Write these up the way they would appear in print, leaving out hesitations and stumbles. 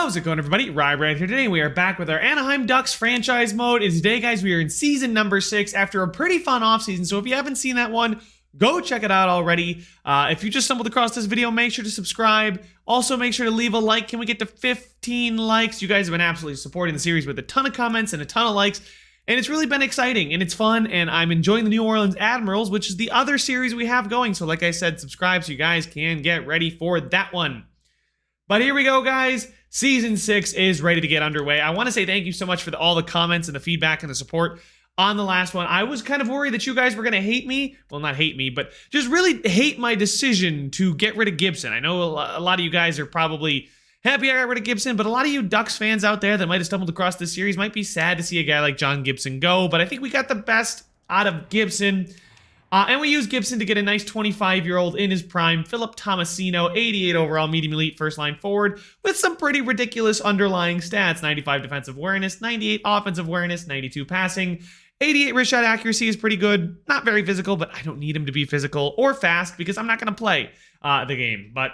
How's it going, everybody? Rye here. Today we are back with our Anaheim Ducks franchise mode, and today, guys, we are in season number 6 after a pretty fun offseason. So if you haven't seen that one, go check it out already. If you just stumbled across this video, make sure to subscribe. Also, make sure to leave a like. Can we get to 15 likes? You guys have been absolutely supporting the series with a ton of comments and a ton of likes, and it's really been exciting, and it's fun, and I'm enjoying the New Orleans Admirals, which is the other series we have going. So like I said, subscribe so you guys can get ready for that one. But here we go, guys. Season 6 is ready to get underway. I want to say thank you so much for all the comments and the feedback and the support on the last one. I was kind of worried that you guys were going to hate me. Well, not hate me, but just really hate my decision to get rid of Gibson. I know a lot of you guys are probably happy I got rid of Gibson, but a lot of you Ducks fans out there that might have stumbled across this series might be sad to see a guy like John Gibson go, but I think we got the best out of Gibson. And we used Gibson to get a nice 25-year-old in his prime, Philip Tomasino, 88 overall, medium elite first-line forward, with some pretty ridiculous underlying stats. 95 defensive awareness, 98 offensive awareness, 92 passing, 88 wrist shot accuracy is pretty good. Not very physical, but I don't need him to be physical or fast because I'm not going to play the game. But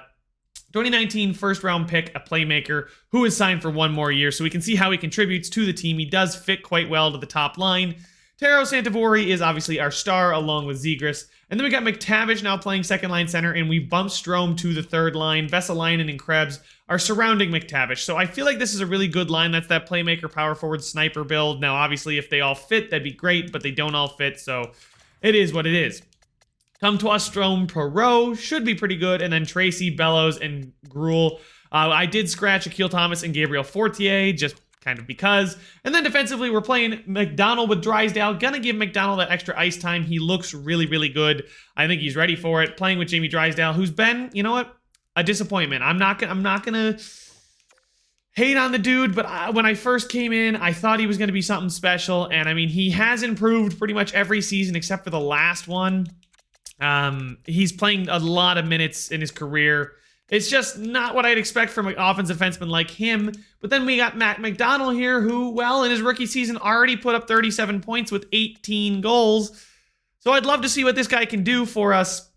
2019 first-round pick, a playmaker who is signed for one more year, so we can see how he contributes to the team. He does fit quite well to the top line. Taro Santavori is obviously our star, along with Zegras. And then we got McTavish now playing second-line center, and we bumped Strome to the third line. Vesalainen and Krebs are surrounding McTavish. So I feel like this is a really good line. That's that playmaker, power forward, sniper build. Now, obviously, if they all fit, that'd be great, but they don't all fit, so it is what it is. Comtois, Strome, Perreault should be pretty good, and then Tracy, Bellows, and Gruel. I did scratch Akil Thomas and Gabriel Fortier, just kind of because. And then defensively, we're playing McDonald with Drysdale. Gonna give McDonald that extra ice time. He looks really, really good. I think he's ready for it. Playing with Jamie Drysdale, who's been, you know what, a disappointment. I'm not gonna hate on the dude, but when I first came in, I thought he was gonna be something special. And I mean, he has improved pretty much every season except for the last one. He's playing a lot of minutes in his career. It's just not what I'd expect from an offensive defenseman like him. But then we got Matt McDonald here, who, well, in his rookie season already put up 37 points with 18 goals. So I'd love to see what this guy can do for us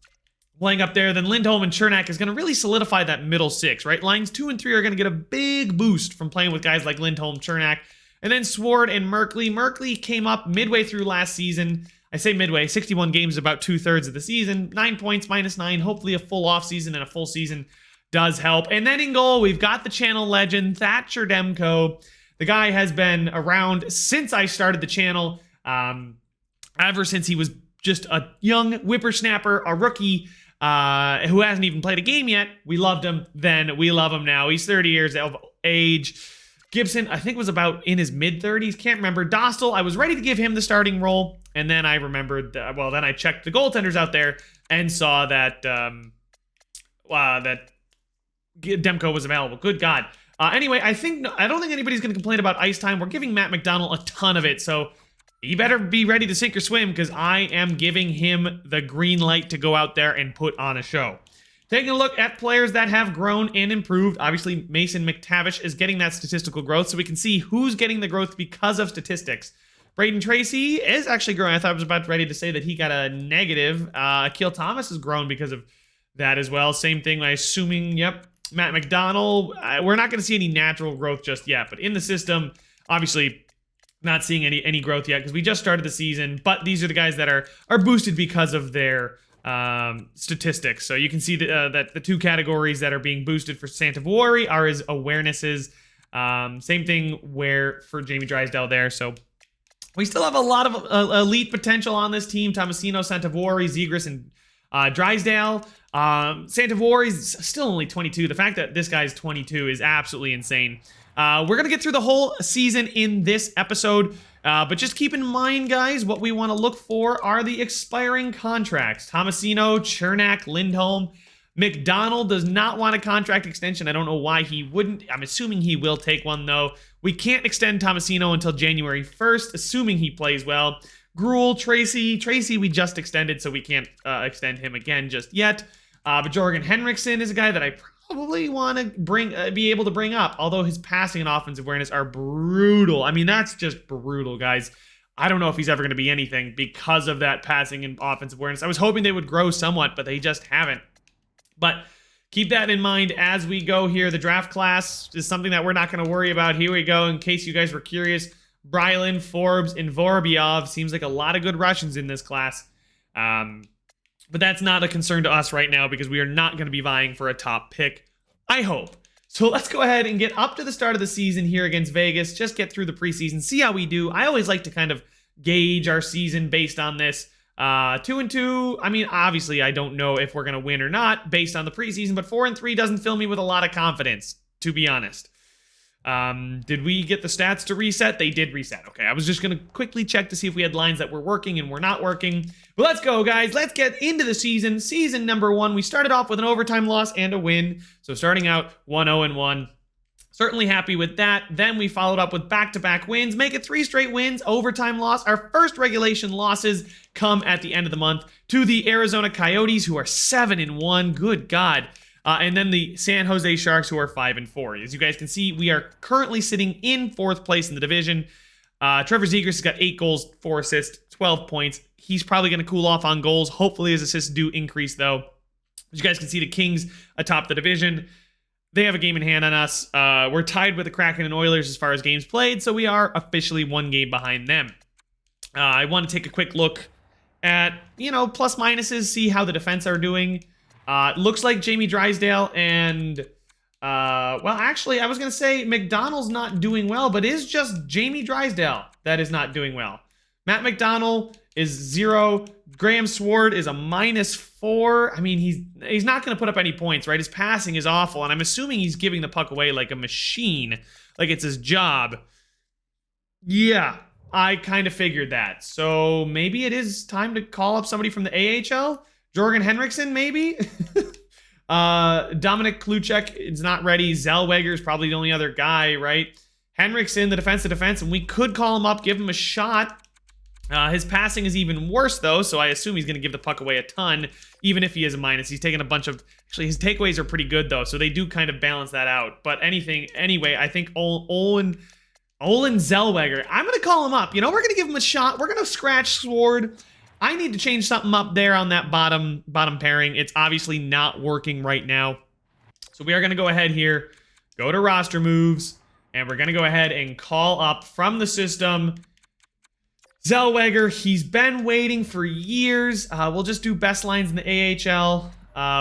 playing up there. Then Lindholm and Chernak is going to really solidify that middle six, right? Lines 2 and 3 are going to get a big boost from playing with guys like Lindholm, Chernak, and then Sword and Merkley. Merkley came up midway through last season. I say midway, 61 games, about 2/3 of the season. 9 points, -9. Hopefully a full offseason and a full season does help. And then in goal, we've got the channel legend, Thatcher Demko. The guy has been around since I started the channel, ever since he was just a young whippersnapper, a rookie who hasn't even played a game yet. We loved him then. We love him now. He's 30 years of age. Gibson, I think, was about in his mid-30s. Can't remember. Dostal, I was ready to give him the starting role. And then I remembered, then I checked the goaltenders out there and saw that that Demko was available. Good God. Anyway, I don't think anybody's going to complain about ice time. We're giving Matt McDonald a ton of it, so he better be ready to sink or swim because I am giving him the green light to go out there and put on a show. Taking a look at players that have grown and improved. Obviously, Mason McTavish is getting that statistical growth, so we can see who's getting the growth because of statistics. Braden Tracy is actually growing. I thought I was about ready to say that he got a negative. Akil Thomas has grown because of that as well. Same thing, I'm assuming, yep. Matt McDonald, we're not going to see any natural growth just yet, but in the system, obviously not seeing any growth yet because we just started the season, but these are the guys that are boosted because of their statistics. So you can see that the two categories that are being boosted for Santavori are his awarenesses. Same thing for Jamie Drysdale there. So we still have a lot of elite potential on this team. Tomasino, Santavori, Zegras, and Drysdale. Santavori's still only 22. The fact that this guy's 22 is absolutely insane. We're going to get through the whole season in this episode, but just keep in mind, guys, what we want to look for are the expiring contracts. Tomasino, Chernak, Lindholm. McDonald does not want a contract extension. I don't know why he wouldn't. I'm assuming he will take one, though. We can't extend Tomasino until January 1st, assuming he plays well. Gruel, Tracy, we just extended, so we can't extend him again just yet. But Jorgen Henriksen is a guy that I probably want to be able to bring up, although his passing and offensive awareness are brutal. I mean, that's just brutal, guys. I don't know if he's ever going to be anything because of that passing and offensive awareness. I was hoping they would grow somewhat, but they just haven't. But keep that in mind as we go here. The draft class is something that we're not going to worry about. Here we go. In case you guys were curious, Brylan, Forbes, and Vorobyev. Seems like a lot of good Russians in this class. But that's not a concern to us right now because we are not going to be vying for a top pick, I hope. So let's go ahead and get up to the start of the season here against Vegas. Just get through the preseason, see how we do. I always like to kind of gauge our season based on this. 2-2, I mean, obviously I don't know if we're going to win or not based on the preseason, but 4-3 doesn't fill me with a lot of confidence, to be honest. Did we get the stats to reset? They did reset. Okay, I was just going to quickly check to see if we had lines that were working and were not working. But let's go, guys. Let's get into the season. Season number 1. We started off with an overtime loss and a win. So starting out 1-0-1. Certainly happy with that. Then we followed up with back-to-back wins, make it 3 straight wins, overtime loss. Our first regulation losses come at the end of the month to the Arizona Coyotes, who are 7-1. Good God. And then the San Jose Sharks, who are 5-4. As you guys can see, we are currently sitting in 4th place in the division. Trevor Zegras has got 8 goals, 4 assists, 12 points. He's probably going to cool off on goals. Hopefully his assists do increase, though. As you guys can see, the Kings atop the division. They have a game in hand on us. We're tied with the Kraken and Oilers as far as games played, so we are officially 1 game behind them. I want to take a quick look at, plus minuses, see how the defense are doing. Looks like Jamie Drysdale and, well, actually, I was going to say McDonald's not doing well, but it is just Jamie Drysdale that is not doing well. Matt McDonald is 0. Graham Sword is a -4. I mean, he's not going to put up any points, right? His passing is awful, and I'm assuming he's giving the puck away like a machine, like it's his job. Yeah, I kind of figured that. So maybe it is time to call up somebody from the AHL? Jorgen Henriksen, maybe? Dominic Kluchek is not ready. Zellweger is probably the only other guy, right? Henriksen, the defensive defense, and we could call him up, give him a shot. His passing is even worse, though, so I assume he's going to give the puck away a ton, even if he is a minus. He's taking a bunch of... Actually, his takeaways are pretty good, though, so they do kind of balance that out. But anyway, I think Olin Zellweger, I'm going to call him up. We're going to give him a shot. We're going to scratch Sword. I need to change something up there on that bottom pairing. It's obviously not working right now. So we are going to go ahead here, go to roster moves, and we're going to go ahead and call up from the system Zellweger. He's been waiting for years. We'll just do best lines in the AHL.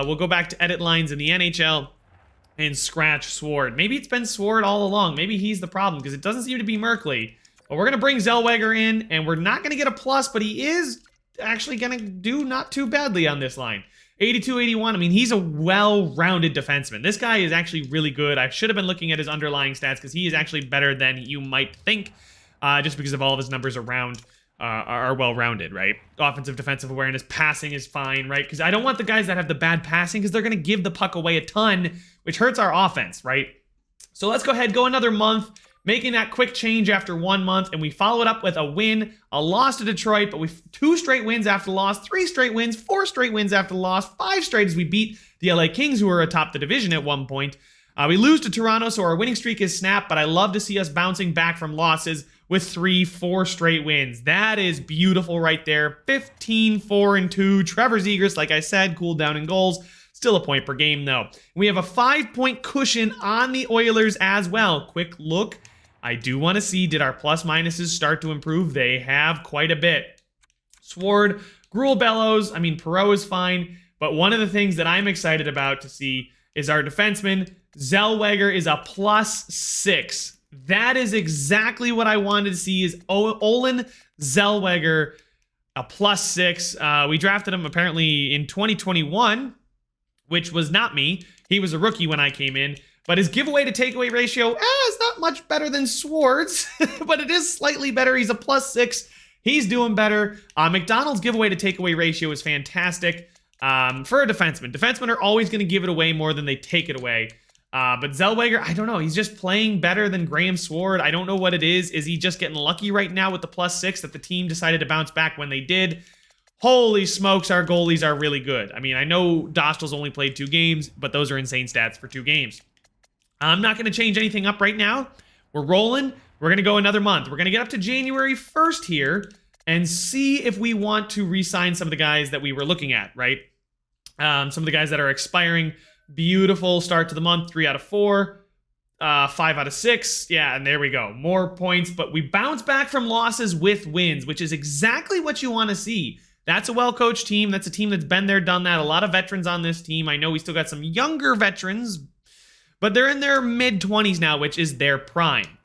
We'll go back to edit lines in the NHL and scratch Sword. Maybe it's been Sword all along. Maybe he's the problem because it doesn't seem to be Merkley. But we're going to bring Zellweger in, and we're not going to get a plus, but he is actually going to do not too badly on this line. 82-81. I mean, he's a well-rounded defenseman. This guy is actually really good. I should have been looking at his underlying stats because he is actually better than you might think, just because of all of his numbers around are well-rounded, right? Offensive, defensive awareness, passing is fine, right? Because I don't want the guys that have the bad passing because they're going to give the puck away a ton, which hurts our offense, right? So let's go ahead, go another month, making that quick change after 1 month, and we follow it up with a win, a loss to Detroit, but we've 2 straight wins after the loss, 3 straight wins, 4 straight wins after the loss, 5 straight as we beat the LA Kings, who were atop the division at one point. We lose to Toronto, so our winning streak is snapped, but I love to see us bouncing back from losses with 3-4 straight wins. That is beautiful right there. 15-4-2. Trevor Zegras, like I said, cooled down in goals. Still a point per game, though. We have a 5-point cushion on the Oilers as well. Quick look. I do want to see, did our plus minuses start to improve? They have quite a bit. Sword, Gruel Bellows, I mean, Perreault is fine, but one of the things that I'm excited about to see is our defenseman. Zellweger is a +6. That is exactly what I wanted to see, is Olin Zellweger, a +6. We drafted him apparently in 2021, which was not me. He was a rookie when I came in. But his giveaway to takeaway ratio is not much better than Sword's, but it is slightly better. He's a +6. He's doing better. McDonald's giveaway to takeaway ratio is fantastic for a defenseman. Defensemen are always going to give it away more than they take it away. But Zellweger, I don't know. He's just playing better than Graham Sword. I don't know what it is. Is he just getting lucky right now with the +6 that the team decided to bounce back when they did? Holy smokes, our goalies are really good. I mean, I know Dostal's only played 2 games, but those are insane stats for 2 games. I'm not going to change anything up right now. We're rolling. We're going to go another month. We're going to get up to January 1st here and see if we want to re-sign some of the guys that we were looking at, right? Some of the guys that are expiring Beautiful start to the month. 3 out of 4. 5 out of 6. Yeah, and there we go. More points, but we bounce back from losses with wins, which is exactly what you want to see. That's a well-coached team. That's a team that's been there, done that. A lot of veterans on this team. I know we still got some younger veterans, but they're in their mid-20s now, which is their prime.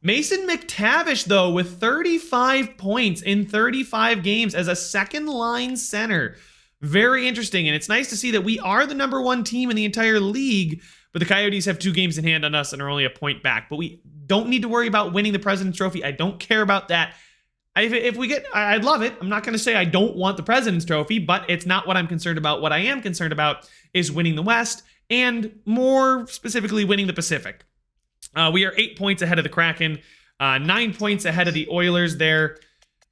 Mason McTavish, though, with 35 points in 35 games as a second-line center. Very interesting, and it's nice to see that we are the #1 team in the entire league, but the Coyotes have 2 games in hand on us and are only a point back. But we don't need to worry about winning the President's Trophy. I don't care about that. If we get, I'd love it. I'm not going to say I don't want the President's Trophy, but it's not what I'm concerned about. What I am concerned about is winning the West and more specifically winning the Pacific. We are 8 points ahead of the Kraken, 9 points ahead of the Oilers there,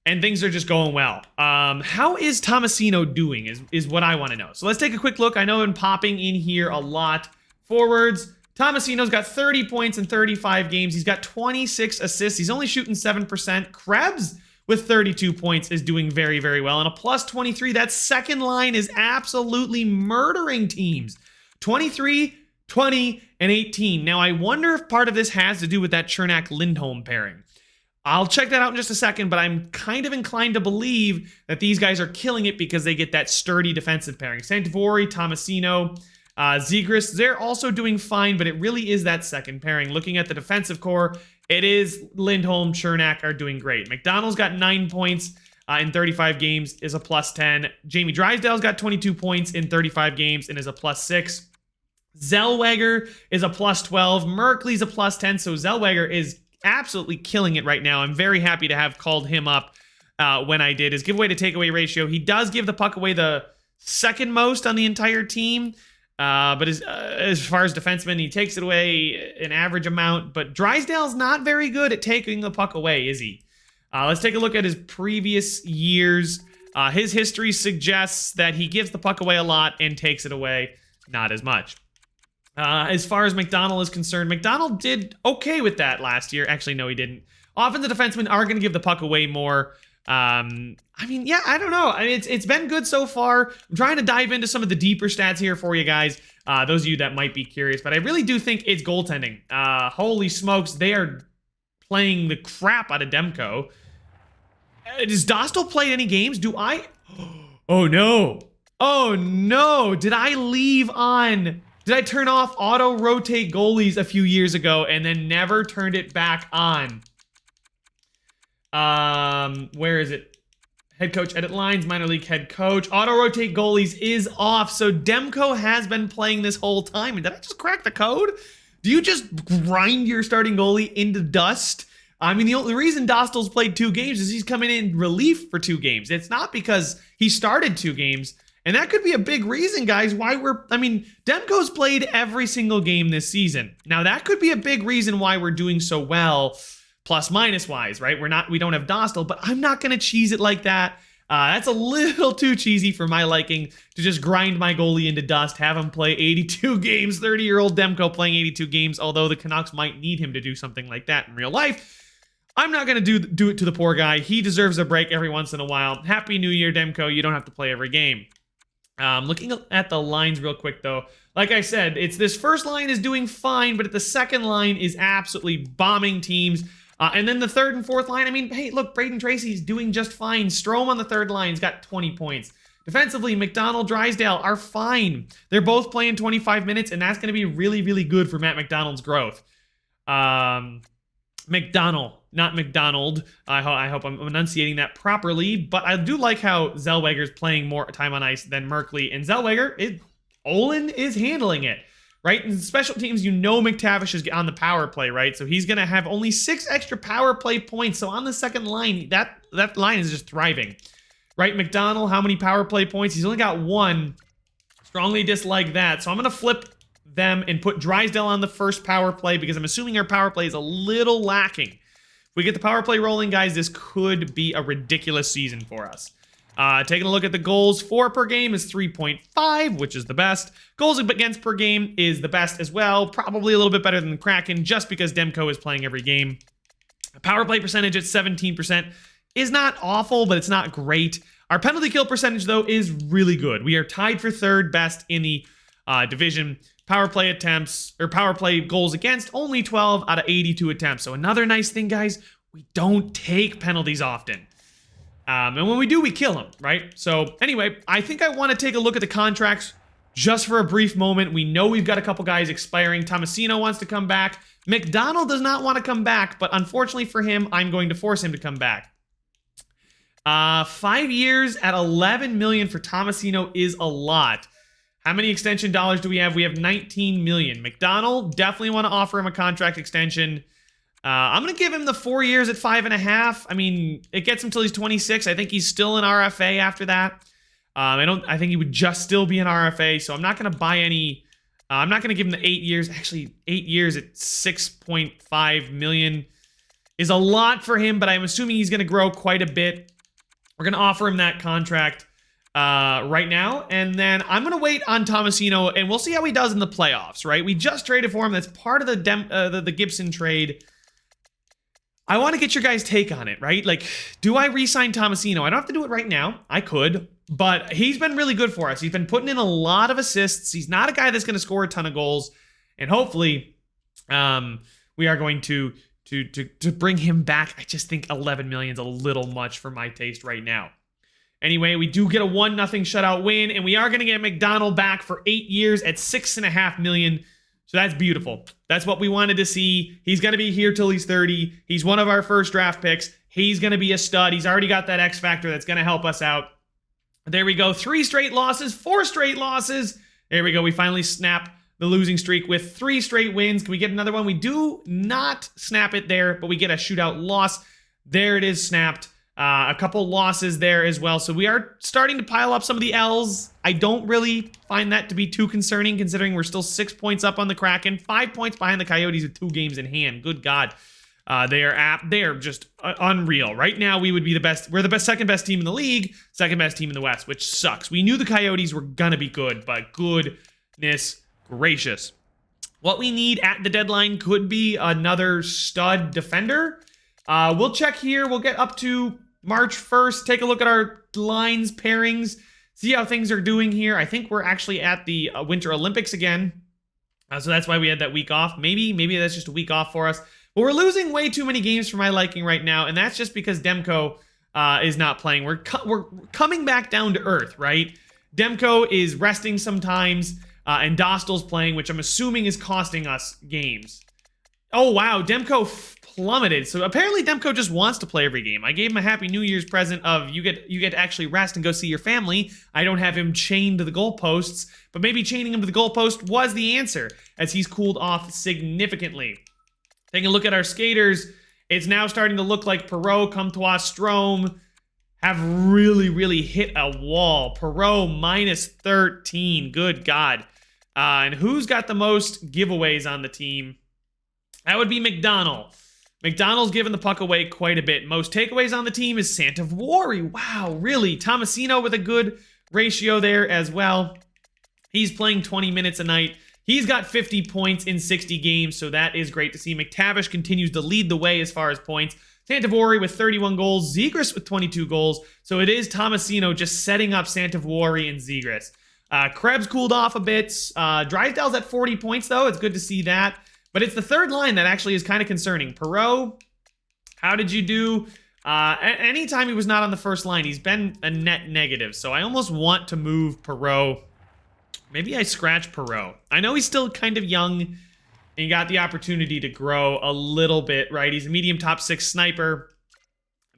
and things are just going well. How is Tomasino doing is what I want to know. So let's take a quick look. I know I've been popping in here a lot. Forwards, Tomasino's got 30 points in 35 games. He's got 26 assists. He's only shooting 7%. Krebs with 32 points is doing very, very well. And a plus 23, that second line is absolutely murdering teams. 23, 20, and 18. Now, I wonder if part of this has to do with that Chernak-Lindholm pairing. I'll check that out in just a second, but I'm kind of inclined to believe that these guys are killing it because they get that sturdy defensive pairing. Santivori, Tomasino, Zegras, they're also doing fine, but it really is that second pairing. Looking at the defensive core, it is Lindholm, Chernak are doing great. McDonald's got 9 points in 35 games, is a plus 10. Jamie Drysdale's got 22 points in 35 games and is a plus 6. Zellweger is a plus 12. Merkley's a plus 10, so Zellweger is absolutely killing it right now. I'm very happy to have called him up when I did. His giveaway to takeaway ratio, he does give the puck away the second most on the entire team. But as far as defensemen, he takes it away an average amount. But Drysdale's not very good at taking the puck away, is he? Let's take a look at his previous years. His history suggests that he gives the puck away a lot and takes it away not as much. As far as McDonald is concerned, McDonald did okay with that last year. Actually, no, he didn't. Often the defensemen are going to give the puck away more. I mean, yeah, I don't know. I mean, it's been good so far. I'm trying to dive into some of the deeper stats here for you guys. Those of you that might be curious, but I really do think it's goaltending. Holy smokes, they are playing the crap out of Demko. Does Dostal play any games? Do I? Oh, no. Oh, no. Did I leave on... Did I turn off auto-rotate goalies a few years ago and then never turned it back on? Where is it? Head coach, edit lines, minor league head coach. Auto-rotate goalies is off, so Demko has been playing this whole time. And did I just crack the code? Do you just grind your starting goalie into dust? I mean, the only reason Dostal's played 2 games is he's coming in relief for 2 games. It's not because he started 2 games. And that could be a big reason, guys, why Demko's played every single game this season. Now, that could be a big reason why we're doing so well, plus-minus wise, right? We don't have Dostal, but I'm not going to cheese it like that. That's a little too cheesy for my liking to just grind my goalie into dust, have him play 82 games, 30-year-old Demko playing 82 games, although the Canucks might need him to do something like that in real life. I'm not going to do it to the poor guy. He deserves a break every once in a while. Happy New Year, Demko. You don't have to play every game. Looking at the lines real quick, though, like I said, this first line is doing fine, but the second line is absolutely bombing teams. And then the third and fourth line, I mean, hey, look, Braden Tracy's doing just fine. Strome on the third line's got 20 points. Defensively, McDonald, Drysdale are fine. They're both playing 25 minutes, and that's going to be really, really good for Matt McDonald's growth. McDonald, not McDonald. I hope I'm enunciating that properly, but I do like how Zellweger's playing more time on ice than Merkley, and Olin is handling it, right? In special teams, you know McTavish is on the power play, right? So he's going to have only 6 extra power play points, so on the second line, that line is just thriving, right? McDonald, how many power play points? He's only got 1. Strongly dislike that, so I'm going to flip them and put Drysdale on the first power play because I'm assuming our power play is a little lacking. If we get the power play rolling, guys, this could be a ridiculous season for us. Taking a look at the goals for per game is 3.5, which is the best. Goals against per game is the best as well. Probably a little bit better than the Kraken just because Demko is playing every game. Power play percentage at 17% is not awful, but it's not great. Our penalty kill percentage, though, is really good. We are tied for 3rd best in the division. Power play attempts, or power play goals against, only 12 out of 82 attempts. So another nice thing, guys, we don't take penalties often. And when we do, we kill them, right? So anyway, I think I want to take a look at the contracts just for a brief moment. We know we've got a couple guys expiring. Tomasino wants to come back. McDonald does not want to come back, but unfortunately for him, I'm going to force him to come back. 5 years at $11 million for Tomasino is a lot. How many extension dollars do we have? We have $19 million. McDonald, definitely want to offer him a contract extension. I'm going to give him the 4 years at $5.5. I mean, it gets him till he's 26. I think he's still an RFA after that. I think he would just still be an RFA, so I'm not going to buy any. I'm not going to give him the 8 years. Actually, 8 years at $6.5 million is a lot for him, but I'm assuming he's going to grow quite a bit. We're going to offer him that contract right now, and then I'm going to wait on Tomasino, and we'll see how he does in the playoffs, right? We just traded for him. That's part of the Gibson trade. I want to get your guys' take on it, right? Like, do I re-sign Tomasino? I don't have to do it right now. I could, but he's been really good for us. He's been putting in a lot of assists. He's not a guy that's going to score a ton of goals, and hopefully we are going to bring him back. I just think $11 million is a little much for my taste right now. Anyway, we do get a 1-0 shutout win, and we are going to get McDonald back for 8 years at $6.5 million. So that's beautiful. That's what we wanted to see. He's going to be here till he's 30. He's one of our first draft picks. He's going to be a stud. He's already got that X factor that's going to help us out. There we go. 3 straight losses, 4 straight losses. There we go. We finally snap the losing streak with 3 straight wins. Can we get another one? We do not snap it there, but we get a shootout loss. There it is, snapped. A couple losses there as well. So we are starting to pile up some of the L's. I don't really find that to be too concerning, considering we're still 6 points up on the Kraken, 5 points behind the Coyotes with 2 games in hand. Good God. They are just unreal. Right now, we would be the best. We're the second best team in the league, second best team in the West, which sucks. We knew the Coyotes were going to be good, but goodness gracious. What we need at the deadline could be another stud defender. We'll check here. We'll get up to March 1st, take a look at our lines, pairings, see how things are doing here. I think we're actually at the Winter Olympics again. So that's why we had that week off. Maybe that's just a week off for us. But we're losing way too many games for my liking right now, and that's just because Demko is not playing. We're coming back down to earth, right? Demko is resting sometimes, and Dostal's playing, which I'm assuming is costing us games. Oh, wow, Demko plummeted. So apparently Demko just wants to play every game. I gave him a Happy New Year's present of you get to actually rest and go see your family. I don't have him chained to the goalposts, but maybe chaining him to the goalpost was the answer, as he's cooled off significantly. Taking a look at our skaters, it's now starting to look like Perreault, Comtois, Strome have really hit a wall. Perreault minus 13. Good God. And who's got the most giveaways on the team? That would be McDonald. McDonald's given the puck away quite a bit. Most takeaways on the team is Santavori. Wow, really? Tomasino with a good ratio there as well. He's playing 20 minutes a night. He's got 50 points in 60 games, so that is great to see. McTavish continues to lead the way as far as points. Santavori with 31 goals. Zegras with 22 goals. So it is Tomasino just setting up Santavori and Zegras. Krebs cooled off a bit. Drysdale's at 40 points, though. It's good to see that. But it's the third line that actually is kind of concerning. Perreault, how did you do? Anytime he was not on the first line, he's been a net negative. So I almost want to move Perreault. Maybe I scratch Perreault. I know he's still kind of young, and he got the opportunity to grow a little bit, right? He's a medium top 6 sniper.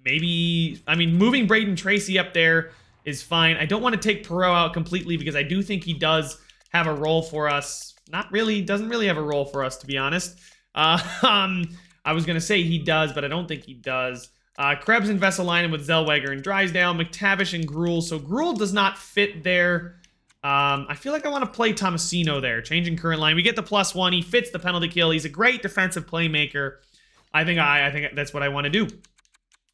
Maybe, I mean, moving Braden Tracy up there is fine. I don't want to take Perreault out completely because I do think he does have a role for us. Not really, doesn't really have a role for us, to be honest. I was going to say he does, but I don't think he does. Krebs and Vesalainen with Zellweger and Drysdale, McTavish and Gruel. So Gruel does not fit there. I feel like I want to play Tomasino there. Changing current line. We get the +1. He fits the penalty kill. He's a great defensive playmaker. I think that's what I want to do.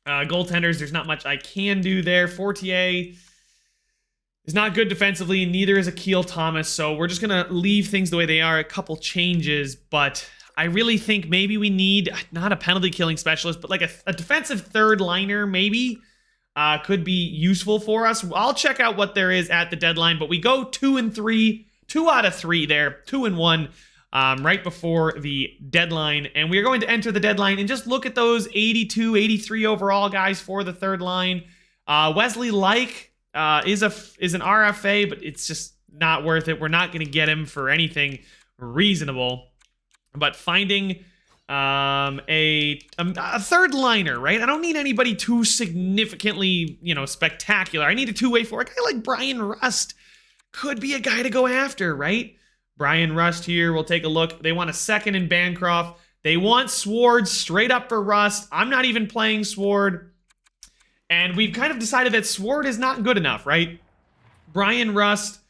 Goaltenders, there's not much I can do there. Fortier is not good defensively, and neither is Akil Thomas, so we're just going to leave things the way they are. A couple changes, but I really think maybe we need, not a penalty killing specialist, but like a defensive third liner maybe could be useful for us. I'll check out what there is at the deadline, but we go 2-3 2 out of 3 there, 2-1 right before the deadline. And we are going to enter the deadline and just look at those 82, 83 overall guys for the third line. Wesley Like is an RFA, but it's just not worth it. We're not going to get him for anything reasonable. But finding a third liner, right? I don't need anybody too significantly, spectacular. I need a two-way forward. A guy like Brian Rust could be a guy to go after, right? Brian Rust here, we'll take a look. They want a second in Bancroft. They want Sword straight up for Rust. I'm not even playing Sword. And we've kind of decided that Sword is not good enough, right? Brian Rust,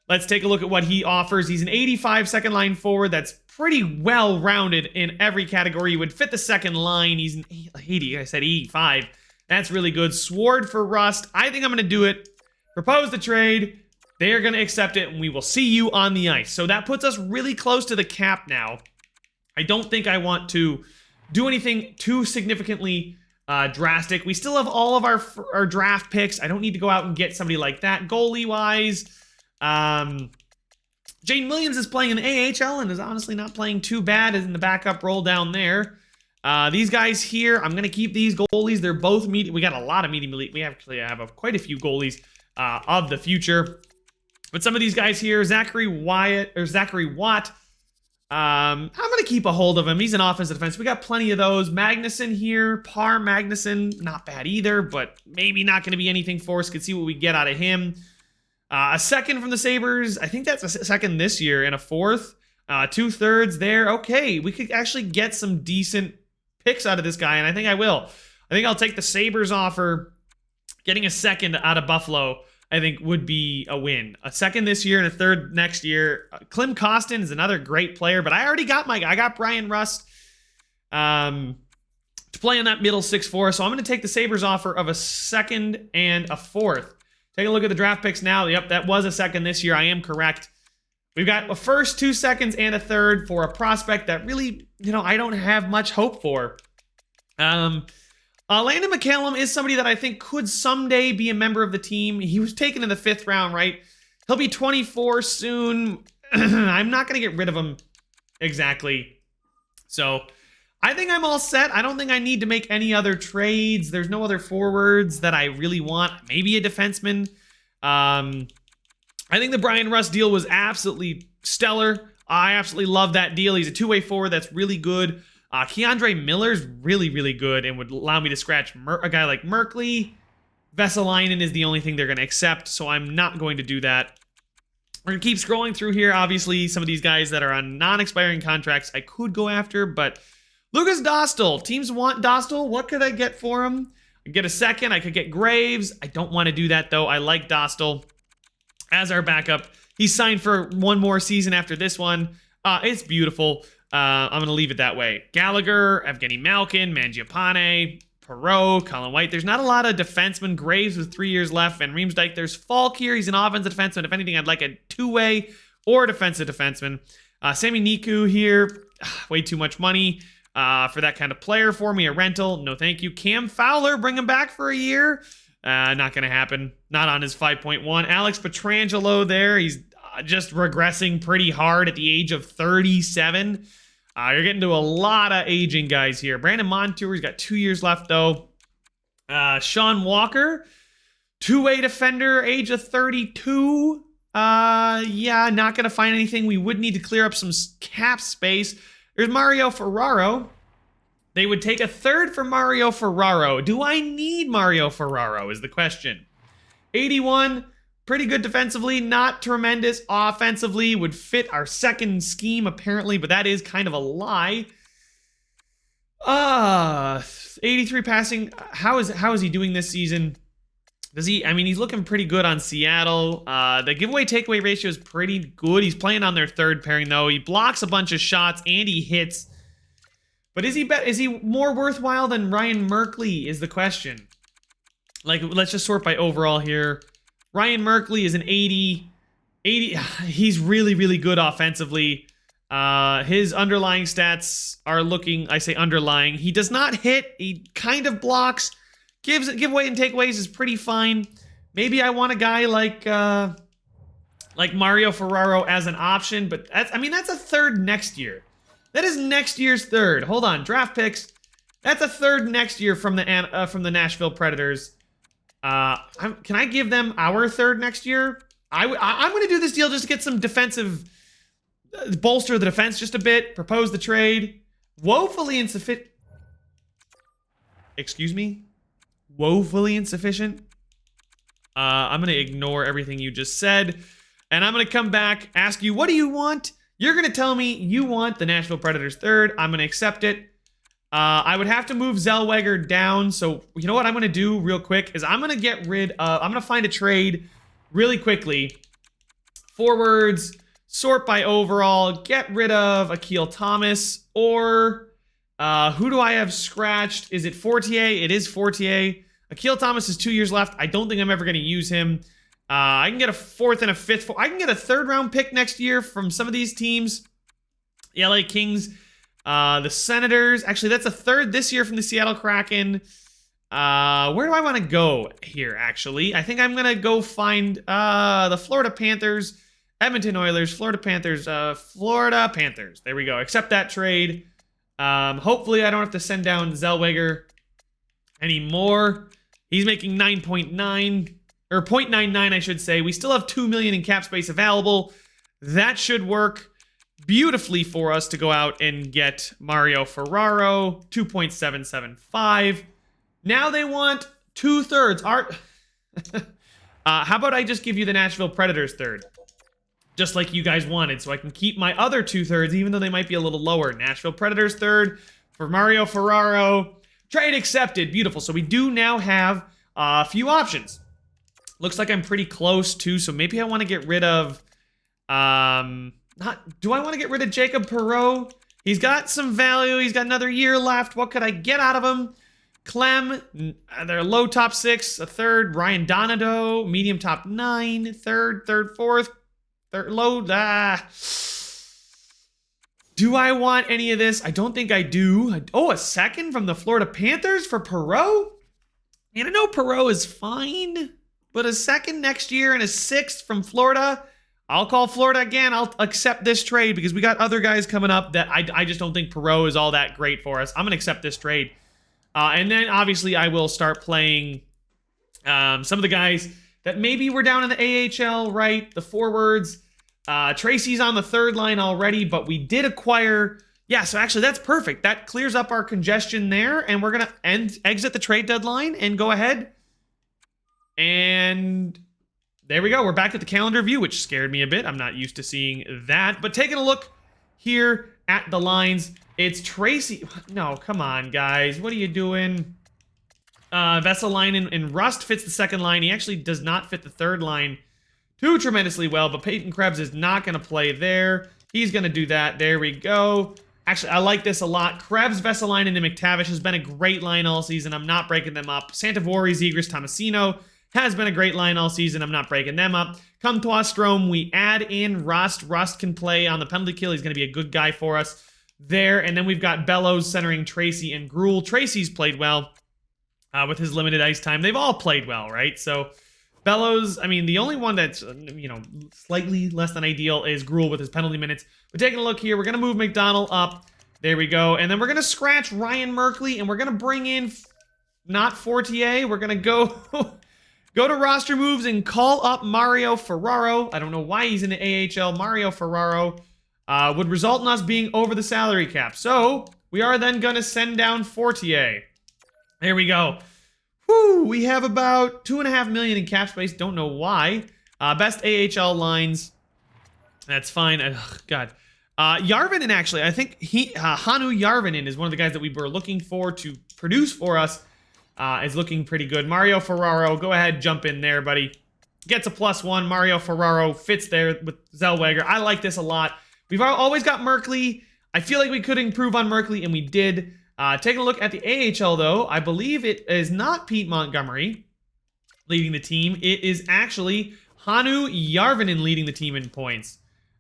let's take a look at what he offers. He's an 85 second line forward. That's pretty well rounded in every category. He would fit the second line. He's an 80. I said 85. That's really good. Sword for Rust. I think I'm going to do it. Propose the trade. They're going to accept it, and we will see you on the ice. So that puts us really close to the cap now. I don't think I want to do anything too significantly drastic. We still have all of our draft picks. I don't need to go out and get somebody like that. Goalie-wise, Jane Williams is playing in the AHL and is honestly not playing too bad in the backup role down there. These guys here, I'm going to keep these goalies. They're both medium. We got a lot of medium elite. We actually have quite a few goalies of the future. But some of these guys here, Zachary Watt, I'm going to keep a hold of him. He's an offensive defense. We got plenty of those. Magnuson here, Magnuson, not bad either, but maybe not going to be anything for us. Could see what we get out of him. A second from the Sabres. I think that's a second this year and a fourth. 2/3 there. Okay, we could actually get some decent picks out of this guy, and I think I will. I think I'll take the Sabres offer. Getting a second out of Buffalo, I think, would be a win. A second this year and a third next year. Klim Kostin is another great player, but I already got I got Brian Rust to play in that middle 6-4, so I'm going to take the Sabres offer of a second and a fourth. Take a look at the draft picks now. Yep, that was a second this year. I am correct. We've got a first, 2 seconds, and a third for a prospect that really, I don't have much hope for. Landon McCallum is somebody that I think could someday be a member of the team. He was taken in the 5th round, right? He'll be 24 soon. I'm not going to get rid of him exactly. So I think I'm all set. I don't think I need to make any other trades. There's no other forwards that I really want. Maybe a defenseman. I think the Brian Rust deal was absolutely stellar. I absolutely love that deal. He's a two-way forward that's really good. Keandre Miller's really, really good and would allow me to scratch a guy like Merkley. Vesalainen is the only thing they're going to accept, so I'm not going to do that. We're going to keep scrolling through here. Obviously, some of these guys that are on non-expiring contracts I could go after, but Lucas Dostal. Teams want Dostal. What could I get for him? I could get a second. I could get Graves. I don't want to do that, though. I like Dostal as our backup. He's signed for one more season after this one. It's beautiful. I'm going to leave it that way. Gallagher, Evgeny Malkin, Mangiapane, Perreault, Colin White. There's not a lot of defensemen. Graves with 3 years left. Van Riemsdyk. There's Falk here. He's an offensive defenseman. If anything, I'd like a two-way or a defensive defenseman. Sami Niku here. Way too much money for that kind of player for me. A rental. No, thank you. Cam Fowler, bring him back for a year. Not going to happen. Not on his 5.1. Alex Pietrangelo there. He's just regressing pretty hard at the age of 37. You're getting to a lot of aging guys here. Brandon Montour, he's got 2 years left, though. Sean Walker, two-way defender, age of 32. Yeah, not going to find anything. We would need to clear up some cap space. There's Mario Ferraro. They would take a third for Mario Ferraro. Do I need Mario Ferraro is the question. 81, pretty good defensively, not tremendous offensively. Would fit our second scheme, apparently, but that is kind of a lie. 83 passing. How is he doing this season? He's looking pretty good on Seattle. The giveaway takeaway ratio is pretty good. He's playing on their third pairing, though. He blocks a bunch of shots and he hits. But is he more worthwhile than Ryan Merkley is the question. Let's just sort by overall here. Ryan Merkley is an 80. He's really, really good offensively. His underlying stats are looking, I say underlying. He does not hit. He kind of blocks. Giveaway and takeaways is pretty fine. Maybe I want a guy like like Mario Ferraro as an option, but that's, I mean, that's a third next year. That is next year's third. Hold on, draft picks. That's a third next year from the Nashville Predators. Can I give them our third next year? I'm going to do this deal just to get some defensive, bolster the defense just a bit. Propose the trade. Woefully insufficient. Excuse me? Woefully insufficient? I'm going to ignore everything you just said. And I'm going to come back, ask you, what do you want? You're going to tell me you want the Nashville Predators third. I'm going to accept it. I would have to move Zellweger down. So, you know what I'm going to do real quick is I'm going to get rid of... I'm going to find a trade really quickly. Forwards, sort by overall, get rid of Akil Thomas. Or, who do I have scratched? Is it Fortier? It is Fortier. Akil Thomas is 2 years left. I don't think I'm ever going to use him. I can get a fourth and a fifth. I can get a third-round pick next year from some of these teams. The LA Kings, the Senators. Actually, that's a third this year from the Seattle Kraken. Where do I want to go here, actually? I think I'm going to go find the Florida Panthers, Edmonton Oilers, Florida Panthers, Florida Panthers. There we go. Accept that trade. Hopefully, I don't have to send down Zellweger anymore. He's making 9.9. Or 0.99, I should say. We still have $2 million in cap space available. That should work beautifully for us to go out and get Mario Ferraro, 2.775. Now they want 2/3. How about I just give you the Nashville Predators third? Just like you guys wanted, so I can keep my other 2/3, even though they might be a little lower. Nashville Predators third for Mario Ferraro. Trade accepted. Beautiful. So we do now have a few options. Looks like I'm pretty close too, so maybe I want to get rid of, do I want to get rid of Jacob Perreault? He's got some value, he's got another year left. What could I get out of him? Clem, they're low top 6, a third. Ryan Donato, medium top 9, third, fourth, third, low, Do I want any of this? I don't think I do. Oh, a second from the Florida Panthers for Perreault? And I know Perreault is fine, but a second next year and a sixth from Florida, I'll call Florida again. I'll accept this trade because we got other guys coming up that I just don't think Perreault is all that great for us. I'm going to accept this trade. And then, obviously, I will start playing some of the guys that maybe were down in the AHL, right? The forwards. Tracy's on the third line already, but we did acquire... Yeah, so actually, that's perfect. That clears up our congestion there, and we're going to exit the trade deadline and go ahead. And there we go. We're back at the calendar view, which scared me a bit. I'm not used to seeing that. But taking a look here at the lines, it's Tracy. No, come on, guys. What are you doing? Vesalainen and Rust fits the second line. He actually does not fit the third line too tremendously well, but Peyton Krebs is not going to play there. He's going to do that. There we go. Actually, I like this a lot. Krebs, Vesalainen, and McTavish has been a great line all season. I'm not breaking them up. Santavori, Zegras, Tomasino has been a great line all season. I'm not breaking them up. Comtois, Strome, we add in Rust. Rust can play on the penalty kill. He's going to be a good guy for us there. And then we've got Bellows centering Tracy and Gruel. Tracy's played well with his limited ice time. They've all played well, right? So Bellows, I mean, the only one that's, slightly less than ideal is Gruel with his penalty minutes. But taking a look here, we're going to move McDonald up. There we go. And then we're going to scratch Ryan Merkley, and we're going to bring in not Fortier. We're going to go... Go to roster moves and call up Mario Ferraro. I don't know why he's in the AHL. Mario Ferraro would result in us being over the salary cap. So we are then going to send down Fortier. There we go. Whew, we have about $2.5 million in cap space. Don't know why. Best AHL lines. That's fine. God. Järvinen, actually, I think Hannu Järvinen is one of the guys that we were looking for to produce for us. Is looking pretty good. Mario Ferraro, go ahead, jump in there, buddy. Gets a +1. Mario Ferraro fits there with Zellweger. I like this a lot. We've always got Merkley. I feel like we could improve on Merkley, and we did. Taking a look at the AHL, though, I believe it is not Pete Montgomery leading the team. It is actually Hannu Järvinen leading the team in points.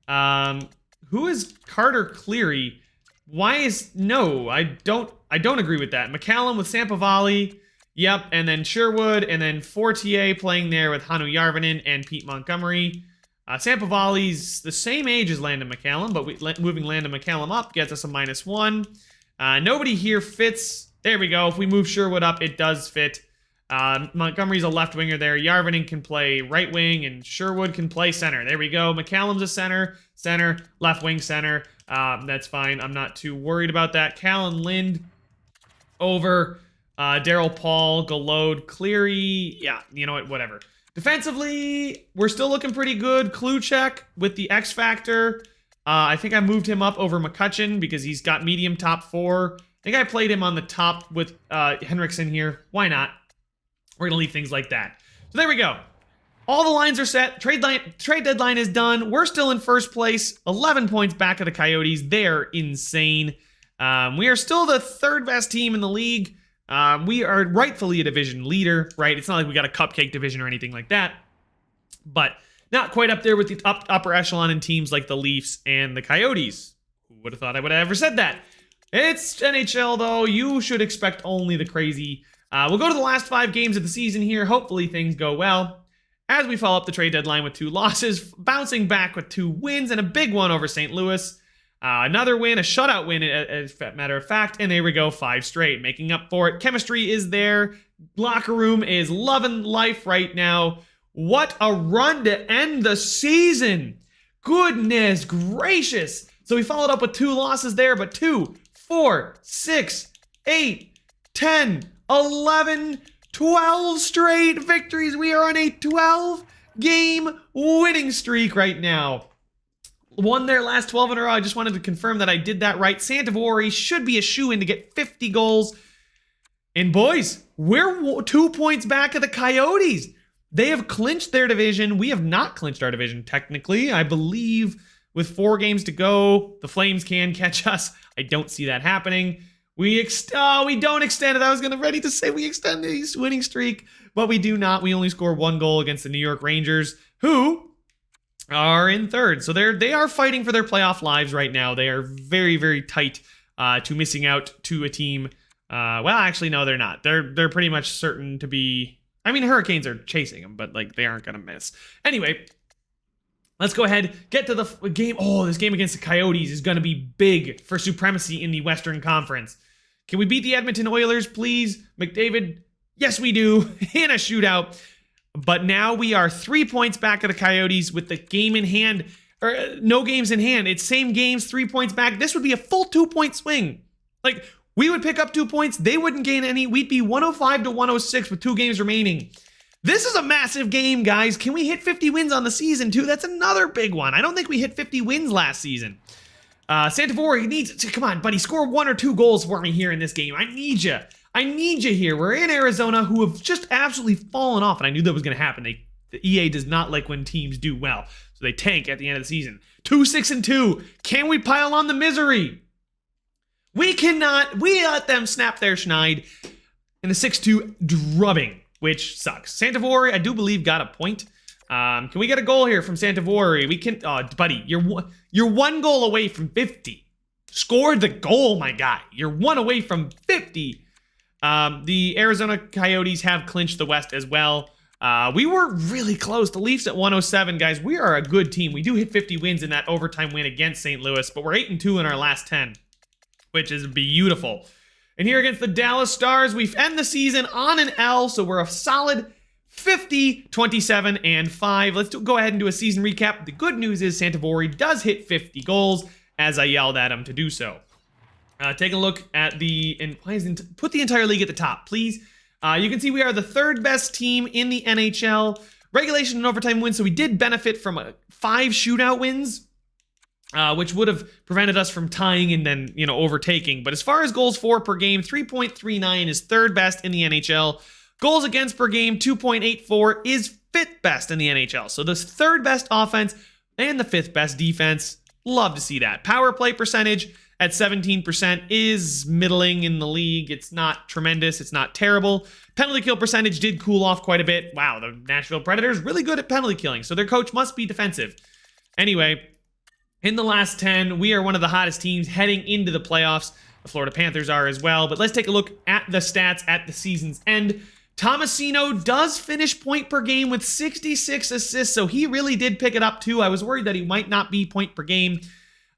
Who is Carter Cleary? Why is... No, I don't agree with that. McCallum with Sampovali. Yep, and then Sherwood, and then Fortier playing there with Hannu Järvinen and Pete Montgomery. Sampovali's the same age as Landon McCallum, but moving Landon McCallum up gets us a -1. Nobody here fits. There we go. If we move Sherwood up, it does fit. Montgomery's a left winger there. Järvinen can play right wing, and Sherwood can play center. There we go. McCallum's a center, left wing center. That's fine. I'm not too worried about that. Callan Lind over Daryl Paul, Galode, Cleary. Yeah, you know what? Whatever. Defensively, we're still looking pretty good. Kluchek with the X Factor. I think I moved him up over McCutcheon because he's got medium top 4. I think I played him on the top with Henriksen here. Why not? We're going to leave things like that. So there we go. All the lines are set. Trade deadline is done. We're still in first place. 11 points back of the Coyotes. They're insane. We are still the 3rd best team in the league. We are rightfully a division leader, right? It's not like we got a cupcake division or anything like that. But not quite up there with the upper echelon in teams like the Leafs and the Coyotes. Who would have thought I would have ever said that? It's NHL, though. You should expect only the crazy. We'll go to the last 5 games of the season here. Hopefully things go well. As we follow up the trade deadline with 2 losses, bouncing back with 2 wins and a big one over St. Louis. Another win, a shutout win, as a matter of fact, and there we go, 5 straight, making up for it. Chemistry is there. Locker room is loving life right now. What a run to end the season. Goodness gracious. So we followed up with 2 losses there, but 2, 4, 6, 8, 10, 11, 12 straight victories. We are on a 12-game winning streak right now. Won their last 12 in a row. I just wanted to confirm that I did that right. Santovori should be a shoo-in to get 50 goals. And boys, we're 2 points back of the Coyotes. They have clinched their division. We have not clinched our division, technically. I believe with 4 games to go, the Flames can catch us. I don't see that happening. We don't extend it. I was ready to say we extend the winning streak, but we do not. We only score 1 goal against the New York Rangers, who are in 3rd. So they are fighting for their playoff lives right now. They are very, very tight to missing out to a team. Well, actually, no, they're not. They're pretty much certain to be. I mean, Hurricanes are chasing them, but they aren't going to miss. Anyway, let's go ahead, get to the game. Oh, this game against the Coyotes is going to be big for supremacy in the Western Conference. Can we beat the Edmonton Oilers, please? McDavid, yes, we do, in a shootout. But now we are 3 points back of the Coyotes with the game in hand, or no games in hand. It's same games, 3 points back. This would be a full 2-point swing. We would pick up 2 points. They wouldn't gain any. We'd be 105 to 106 with 2 games remaining. This is a massive game, guys. Can we hit 50 wins on the season, too? That's another big one. I don't think we hit 50 wins last season. Santovori needs to, come on, buddy, score 1 or 2 goals for me here in this game. I need you. I need you here. We're in Arizona, who have just absolutely fallen off, and I knew that was going to happen. The EA does not like when teams do well, so they tank at the end of the season. 2-6-2. Can we pile on the misery? We cannot. We let them snap their schneid in a 6-2 drubbing, which sucks. Santovori, I do believe, got a point. Can we get a goal here from Santovori? We can. Oh, buddy, you're 1 goal away from 50. Scored the goal, my guy. You're 1 away from 50. The Arizona Coyotes have clinched the West as well. We were really close. The Leafs at 107, guys. We are a good team. We do hit 50 wins in that overtime win against St. Louis, but we're 8-2 in our last 10, which is beautiful. And here against the Dallas Stars, we end the season on an L, so we're a solid 50, 27, and 5. Let's go ahead and do a season recap. The good news is Santovori does hit 50 goals, as I yelled at him to do so. Take a look at put the entire league at the top, please. You can see we are the 3rd best team in the NHL. Regulation and overtime wins, so we did benefit from 5 shootout wins, which would have prevented us from tying and then, overtaking. But as far as goals for per game, 3.39 is 3rd best in the NHL. Goals against per game, 2.84 is 5th best in the NHL. So the 3rd best offense and the 5th best defense. Love to see that. Power play percentage at 17% is middling in the league. It's not tremendous. It's not terrible. Penalty kill percentage did cool off quite a bit. Wow, the Nashville Predators really good at penalty killing, so their coach must be defensive. Anyway, in the last 10, we are one of the hottest teams heading into the playoffs. The Florida Panthers are as well. But let's take a look at the stats at the season's end. Tomasino does finish point per game with 66 assists, so he really did pick it up too. I was worried that he might not be point per game,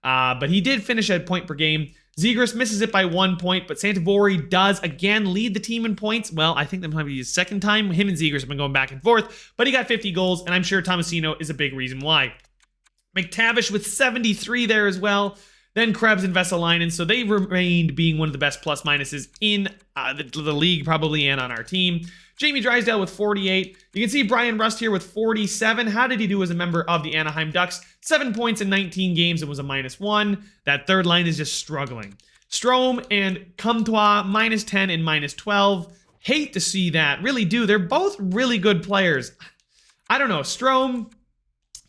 but he did finish at point per game. Zegras misses it by 1 point, but Santivori does again lead the team in points. Well, I think that might be his second time. Him and Zegras have been going back and forth, but he got 50 goals, and I'm sure Tomasino is a big reason why. McTavish with 73 there as well. Then Krebs and Vesalainen, so they remained being one of the best plus minuses in the league, probably, and on our team. Jamie Drysdale with 48. You can see Brian Rust here with 47. How did he do as a member of the Anaheim Ducks? 7 points in 19 games. It was a -1. That third line is just struggling. Strome and Comtois, -10 and -12. Hate to see that. Really do. They're both really good players. I don't know. Strome,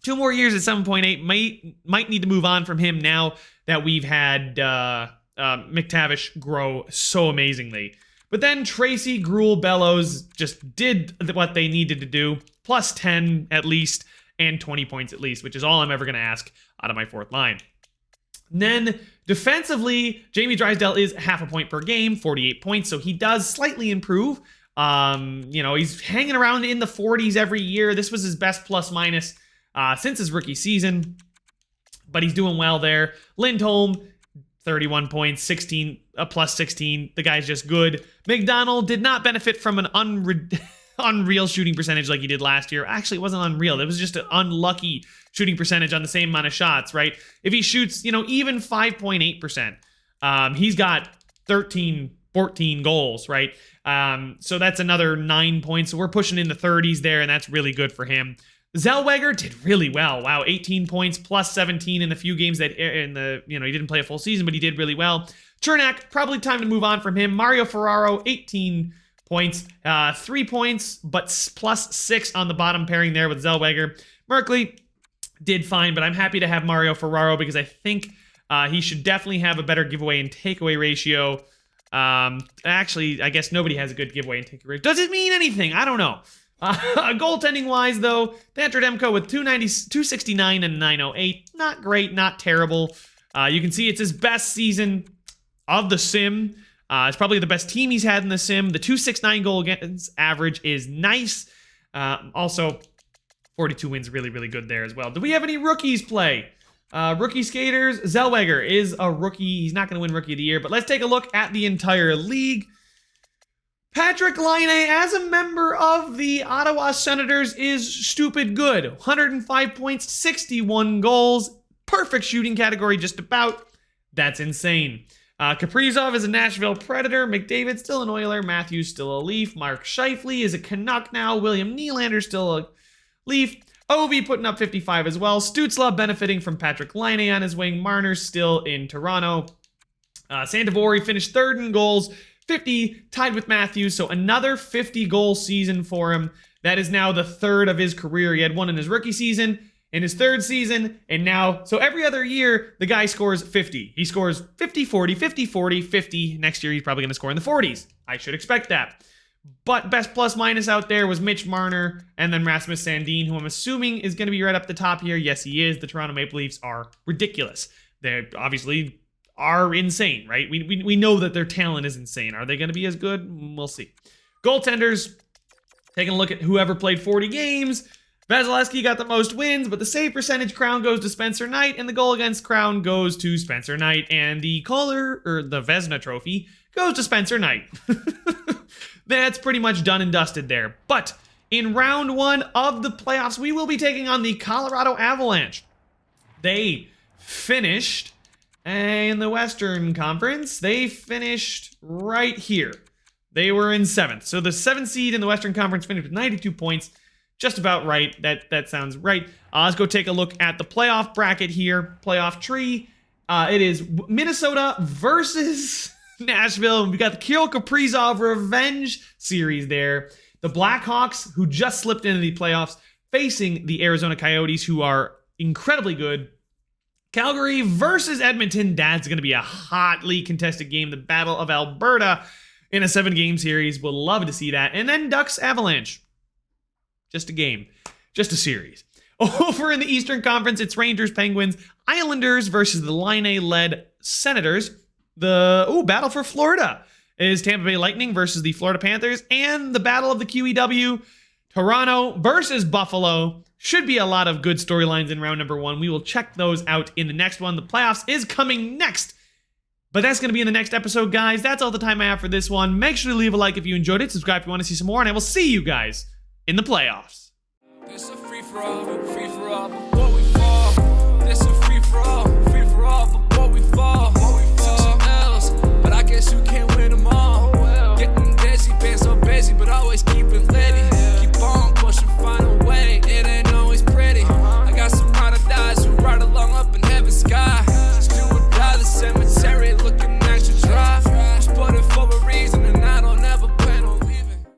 2 more years at 7.8. Might need to move on from him now that we've had McTavish grow so amazingly. But then Tracy, Gruel, Bellows just did what they needed to do. Plus 10 at least, and 20 points at least, which is all I'm ever going to ask out of my fourth line. And then defensively, Jamie Drysdale is half a point per game, 48 points, so he does slightly improve. He's hanging around in the 40s every year. This was his best plus minus since his rookie season, but he's doing well there. Lindholm, 31 points, 16, plus 16. The guy's just good. McDonald did not benefit from an unreal shooting percentage like he did last year. Actually, it wasn't unreal. It was just an unlucky shooting percentage on the same amount of shots, right? If he shoots, even 5.8%, he's got 13, 14 goals, right? So that's another 9 points. So we're pushing in the 30s there, and that's really good for him. Zellweger did really well. Wow, 18 points, plus 17 in the few games that he didn't play a full season, but he did really well. Chernak, probably time to move on from him. Mario Ferraro, 18 points, 3 points, but plus 6 on the bottom pairing there with Zellweger. Merkley did fine, but I'm happy to have Mario Ferraro because I think he should definitely have a better giveaway and takeaway ratio. Actually, I guess nobody has a good giveaway and takeaway ratio. Does it mean anything? I don't know. Goaltending-wise, though, Tanter Demko with 269 and 908. Not great, not terrible. You can see it's his best season of the sim. It's probably the best team he's had in the sim. The 269 goal against average is nice. Also, 42 wins, really, really good there as well. Do we have any rookies play? Rookie skaters. Zellweger is a rookie. He's not going to win Rookie of the Year, but let's take a look at the entire league. Patrick Laine, as a member of the Ottawa Senators, is stupid good. 105 points, 61 goals. Perfect shooting category, just about. That's insane. Kaprizov is a Nashville Predator. McDavid still an Oiler. Matthews still a Leaf. Mark Scheifele is a Canuck now. William Nylander still a Leaf. Ovi putting up 55 as well. Stützle benefiting from Patrick Laine on his wing. Marner's still in Toronto. Santivori finished third in goals. 50, tied with Matthews, so another 50-goal season for him. That is now the third of his career. He had one in his rookie season, in his third season, and now, so every other year, the guy scores 50. He scores 50, 40, 50, 40, 50. Next year, he's probably going to score in the 40s. I should expect that. But best plus minus out there was Mitch Marner, and then Rasmus Sandin, who I'm assuming is going to be right up the top here. Yes, he is. The Toronto Maple Leafs are ridiculous. They're obviously are insane, right? We know that their talent is insane. Are they going to be as good? We'll see. Goaltenders, taking a look at whoever played 40 games. Vasilevsky got the most wins, but the save percentage crown goes to Spencer Knight, and the goal against crown goes to Spencer Knight, and the the Vezina trophy goes to Spencer Knight. That's pretty much done and dusted there. But in round 1 of the playoffs, we will be taking on the Colorado Avalanche. They finished in the Western Conference. They finished right here. They were in 7th. So the 7th seed in the Western Conference finished with 92 points. Just about right. That sounds right. Let's go take a look at the playoff bracket here. Playoff tree. It is Minnesota versus Nashville. We got the Kirill Kaprizov revenge series there. The Blackhawks, who just slipped into the playoffs, facing the Arizona Coyotes, who are incredibly good. Calgary versus Edmonton. That's going to be a hotly contested game. The Battle of Alberta in a 7-game series. We'll love to see that. And then Ducks Avalanche. Just a game. Just a series. Over in the Eastern Conference, it's Rangers, Penguins, Islanders versus the Laine-led Senators. The battle for Florida. is Tampa Bay Lightning versus the Florida Panthers, and the battle of the QEW, Toronto versus Buffalo. Should be a lot of good storylines in round number 1. We will check those out in the next one. The playoffs is coming next, but that's going to be in the next episode, guys. That's all the time I have for this one. Make sure to leave a like if you enjoyed it, subscribe if you want to see some more, and I will see you guys in the playoffs. It's a free for all, free for all.